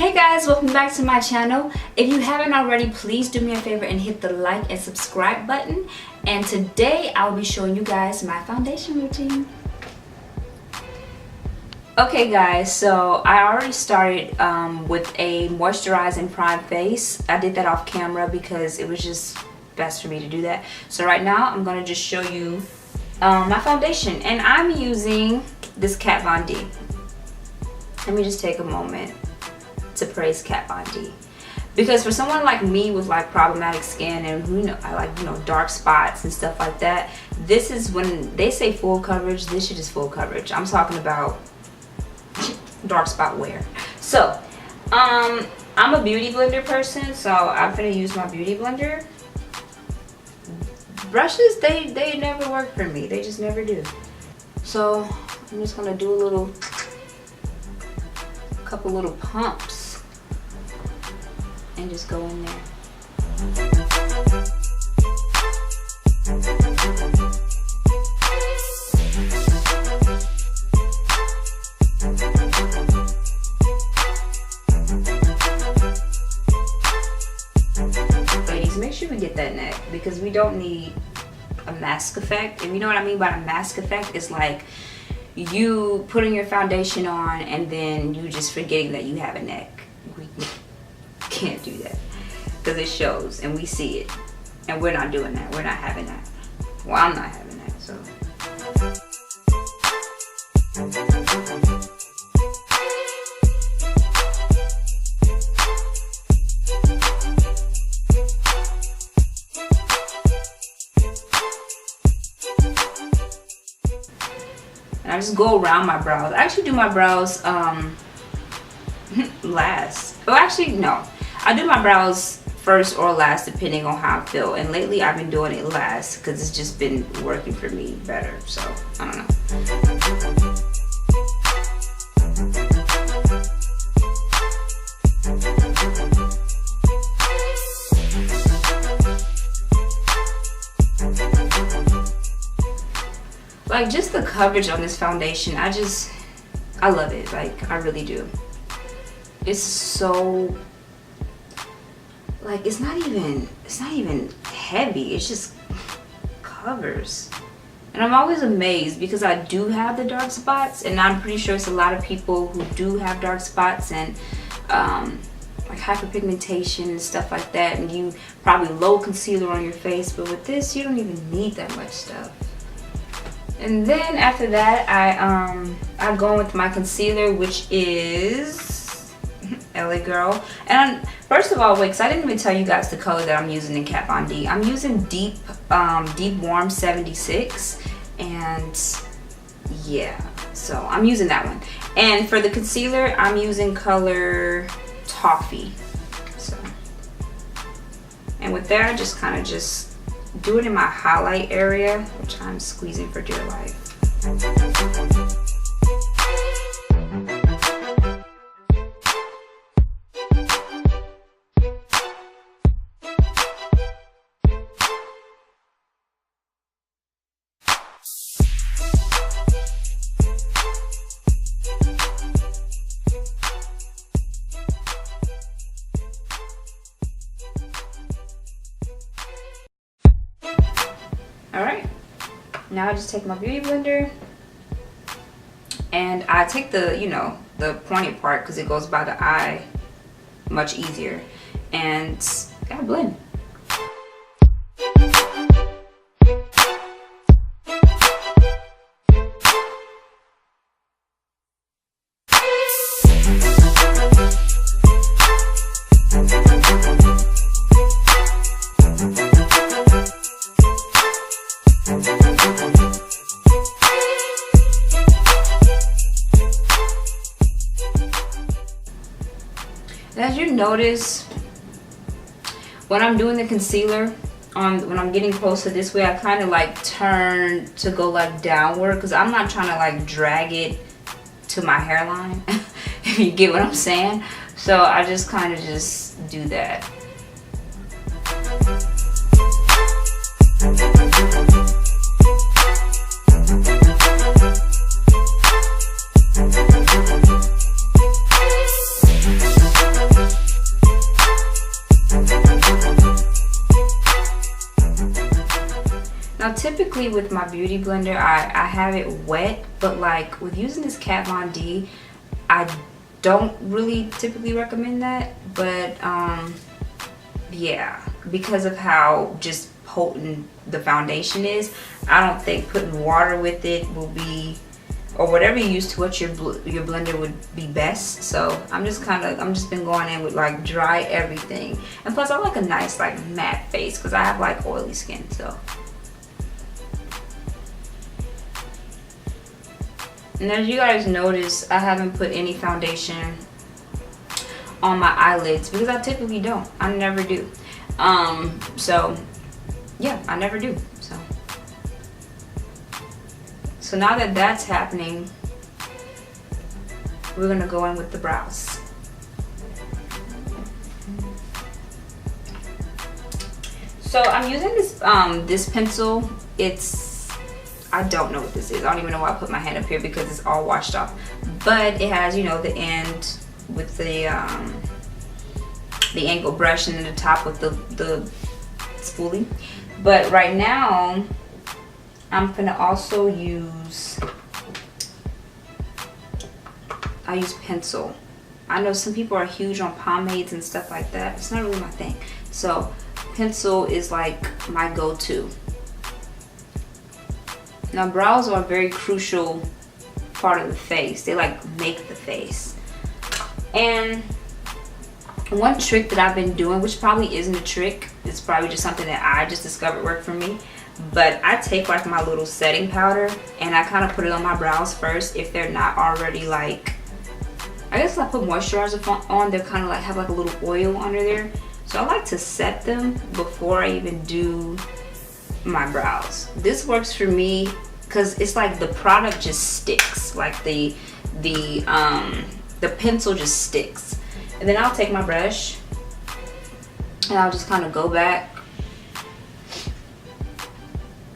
Hey guys, welcome back to my channel. If you haven't already, please do me a favor and hit the like and subscribe button. And today I'll be showing you guys my foundation routine. Okay guys, so I already started with a moisturizing prime face. I did that off camera because it was just best for me to do that. So right now I'm going to just show you my foundation, and I'm using this Kat Von D. Let me just take a moment to praise Kat Von D, because for someone like me with like problematic skin and I like dark spots and stuff like that, this is when they say full coverage. This shit is full coverage. I'm talking about dark spot wear. So I'm a beauty blender person, so I'm gonna use my beauty blender. Brushes, they never work for me. They just never do. So I'm just gonna do a couple little pumps and just go in there. Ladies, make sure we get that neck, because we don't need a mask effect. And you know what I mean by a mask effect? It's like you putting your foundation on and then you just forgetting that you have a neck. We can't do that because it shows and we see it, and we're not doing that. We're not having that. Well, I'm not having that. So and I just go around my brows. I actually do my brows last. Oh, actually no, I do my brows first or last depending on how I feel, and lately I've been doing it last because it's just been working for me better. So I don't know. Like, just the coverage on this foundation, I love it. Like, I really do. It's so, like, it's not even heavy. It just covers. And I'm always amazed because I do have the dark spots, and I'm pretty sure it's a lot of people who do have dark spots and like hyperpigmentation and stuff like that, and you probably low concealer on your face, but with this you don't even need that much stuff. And then after that, I go with my concealer, which is LA Girl. And first of all, wait, because I didn't even tell you guys the color that I'm using in Kat Von D. I'm using Deep Warm 76, and yeah, so I'm using that one. And for the concealer, I'm using color Toffee. So, and with that, I just kind of do it in my highlight area, which I'm squeezing for dear life. Alright, now I just take my beauty blender and I take the, the pointed part because it goes by the eye much easier, and I blend. As you notice, when I'm doing the concealer, when I'm getting closer this way, I kind of like turn to go like downward because I'm not trying to like drag it to my hairline, if you get what I'm saying. So I just kind of just do that. typically with my beauty blender, I have it wet, but like with using this Kat Von D, I don't really typically recommend that. But yeah, because of how just potent the foundation is, I don't think putting water with it will be, or whatever you use to wet your blender would be best. So I'm just been going in with like dry everything, and plus I like a nice like matte face because I have like oily skin. So, and as you guys notice, I haven't put any foundation on my eyelids because I typically don't. I never do. So yeah, I never do. So now that that's happening, we're gonna go in with the brows. So I'm using this this pencil. I don't know what this is. I don't even know why I put my hand up here because it's all washed off. But it has, you know, the end with the angled brush, and then the top with the spoolie. But right now, I'm gonna also use pencil. I know some people are huge on pomades and stuff like that. It's not really my thing. So pencil is like my go-to. Now brows are a very crucial part of the face. They like make the face. And one trick that I've been doing, which probably isn't a trick, it's probably just something that I just discovered worked for me, but I take like my little setting powder and I kind of put it on my brows first if they're not already like, I guess I put moisturizer on, they're kind of like have like a little oil under there. So I like to set them before I even do my brows. This works for me because it's like the product just sticks, like the pencil just sticks. And then I'll take my brush and I'll just kind of go back,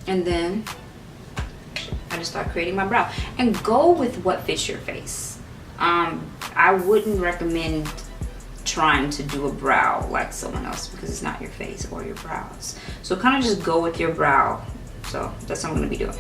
and then I just start creating my brow. And go with what fits your face. I wouldn't recommend trying to do a brow like someone else because it's not your face or your brows. So kind of just go with your brow. So that's what I'm going to be doing.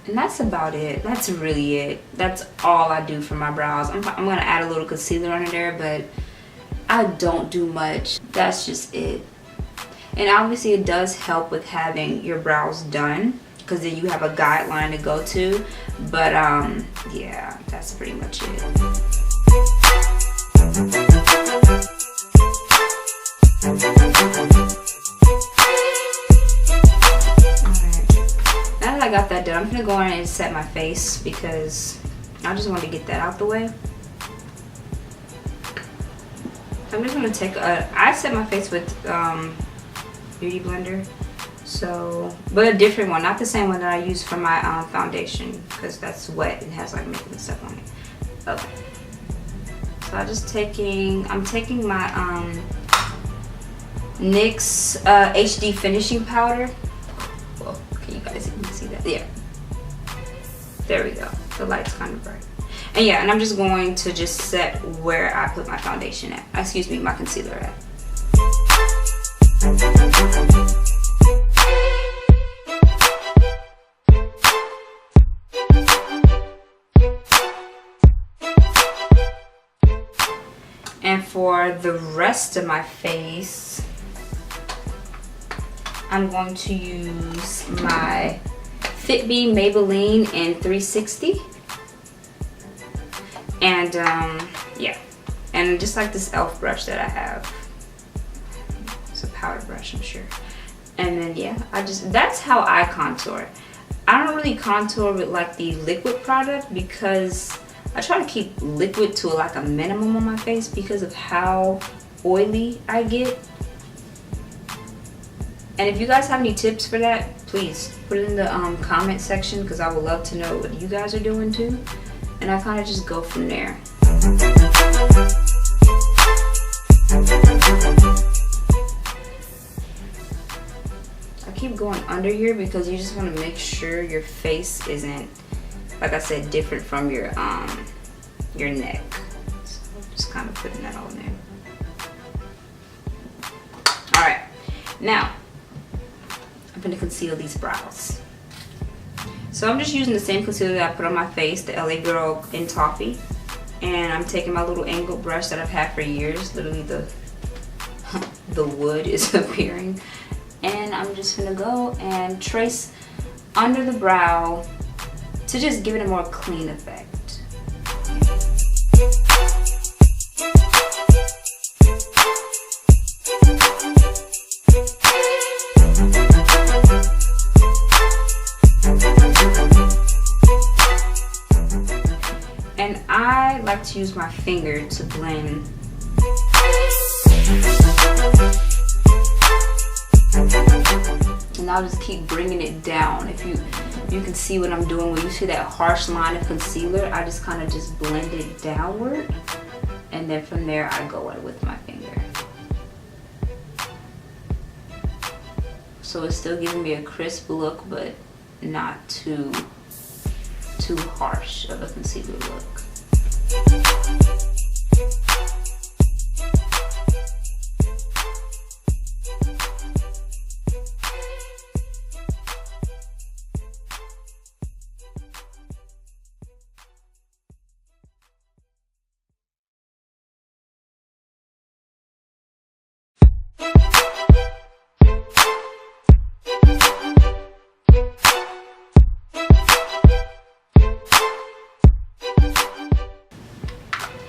And that's about it. That's really it. That's all I do for my brows. I'm gonna add a little concealer under there, but I don't do much. That's just it. And obviously it does help with having your brows done because then you have a guideline to go to. But yeah, that's pretty much it. I got that done. I'm gonna go in and set my face because I just wanted to get that out the way. So I'm just gonna take I set my face with beauty blender, so but a different one, not the same one that I use for my foundation because that's wet and has like makeup and stuff on it. Okay, so I'm taking my NYX HD finishing powder. You guys can see that. Yeah, there we go. The light's kind of bright. And yeah, and I'm just going to just set where I put my foundation at, excuse me, my concealer at. And for the rest of my face, I'm going to use my FITME Maybelline in 360. And yeah, and just like this e.l.f. brush that I have. It's a powder brush, I'm sure. And then yeah, that's how I contour. I don't really contour with like the liquid product because I try to keep liquid to like a minimum on my face because of how oily I get. And if you guys have any tips for that, please put it in the comment section because I would love to know what you guys are doing too. And I kind of just go from there. I keep going under here because you just want to make sure your face isn't, like I said, different from your neck. So just kind of putting that on there. All right, now I'm gonna conceal these brows. So I'm just using the same concealer that I put on my face, the LA Girl in Toffee, and I'm taking my little angled brush that I've had for years. Literally the wood is appearing, and I'm just gonna go and trace under the brow to just give it a more clean effect. And I like to use my finger to blend. And I'll just keep bringing it down. If you can see what I'm doing, when you see that harsh line of concealer, I just kind of just blend it downward, and then from there I go in with my finger. So it's still giving me a crisp look, but not too harsh of a concealer look.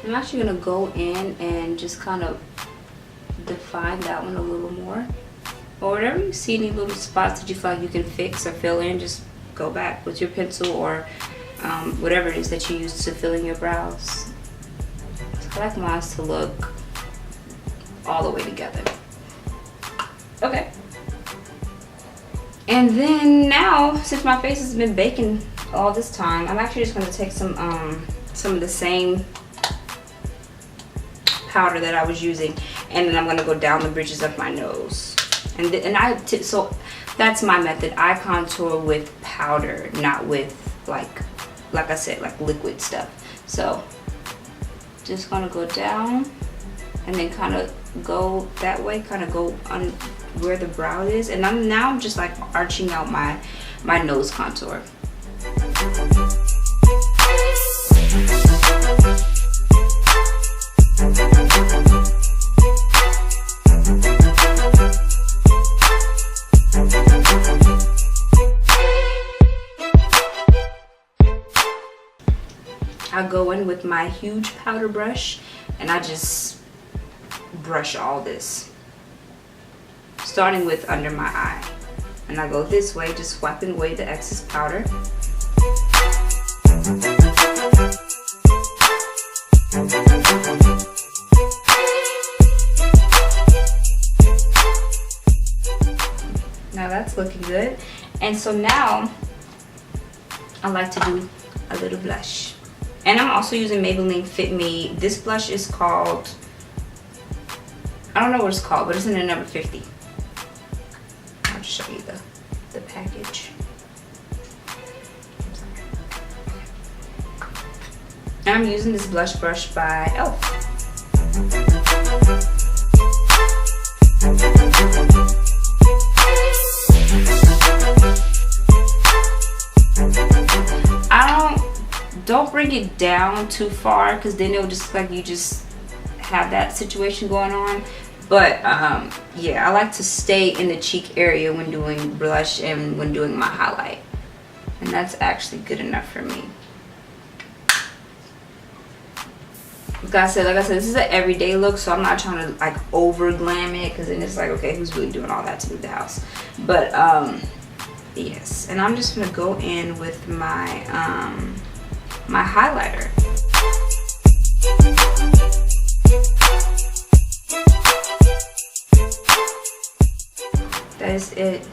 I'm actually gonna go in and just kind of define that one a little more. Or whatever you see, any little spots that you feel like you can fix or fill in, just go back with your pencil or whatever it is that you use to fill in your brows. So I like mine to look all the way together. Okay. And then now, since my face has been baking all this time, I'm actually just gonna take some of the same powder that I was using, and then I'm gonna go down the bridges of my nose. So that's my method. I contour with powder, not with like I said, like liquid stuff. So just gonna go down and then kind of go that way, kind of go on where the brow is, and I'm just like arching out my nose contour. I go in with my huge powder brush and I just brush all this, starting with under my eye, and I go this way, just wiping away the excess powder. Now that's looking good. And so now I like to do a little blush. And I'm also using Maybelline FITME. This blush is called, I don't know what it's called, but it's in the number 50. I'll just show you the package. And I'm using this blush brush by e.l.f. Don't bring it down too far, because then it'll just look like you just have that situation going on. But yeah, I like to stay in the cheek area when doing blush and when doing my highlight, and that's actually good enough for me. Like I said, this is an everyday look, so I'm not trying to like over glam it, because then it's like, okay, who's really doing all that to leave the house? But yes, and I'm just gonna go in with my my highlighter. That is it.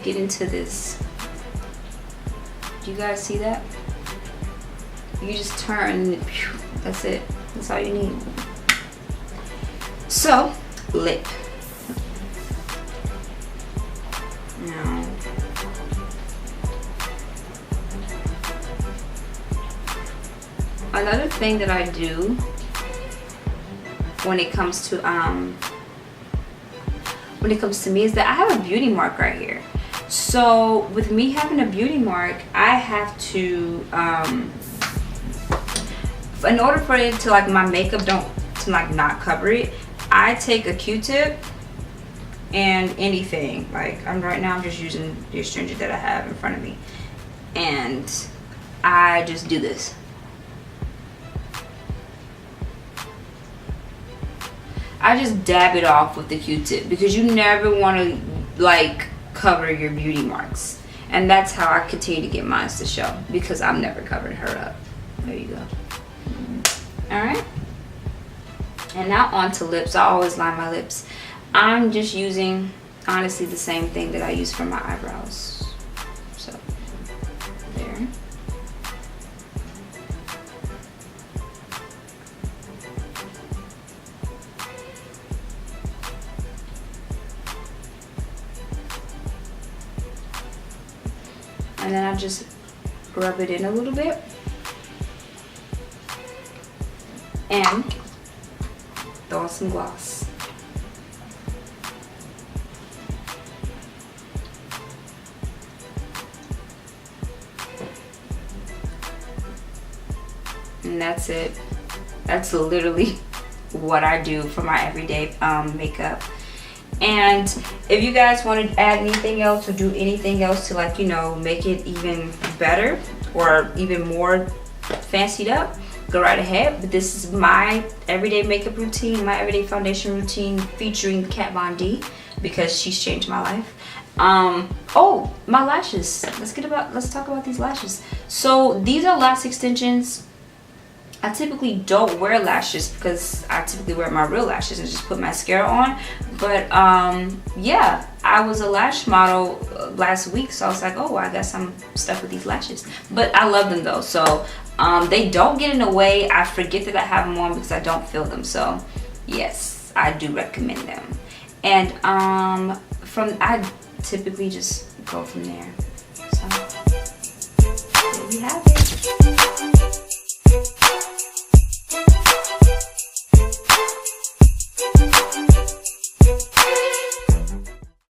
Get into this. Do you guys see that? You just turn, that's it. That's all you need. So, lip. Now, another thing that I do when it comes to me is that I have a beauty mark right here. So with me having a beauty mark, I have to in order for it to like my makeup to like not cover it, I take a Q-tip and anything like right now I'm just using the astringent that I have in front of me, and I just do this. I just dab it off with the Q-tip because you never want to like cover your beauty marks, and that's how I continue to get mine to show, because I'm never covering her up. There you go. All right, and now on to lips. I always line my lips. I'm just using honestly the same thing that I use for my eyebrows. So there. And then I just rub it in a little bit and throw on some gloss. And that's it. That's literally what I do for my everyday makeup. And if you guys want to add anything else or do anything else to like, you know, make it even better or even more fancied up, go right ahead. But this is my everyday makeup routine, my everyday foundation routine featuring Kat Von D, because she's changed my life. Oh, my lashes. Let's talk about these lashes. So these are lash extensions. I typically don't wear lashes because I typically wear my real lashes and just put mascara on. But yeah, I was a lash model last week, so I was like, oh, I guess I'm stuck with these lashes. But I love them though, so they don't get in the way. I forget that I have them on because I don't feel them. So yes, I do recommend them. And I typically just go from there. So there you have it.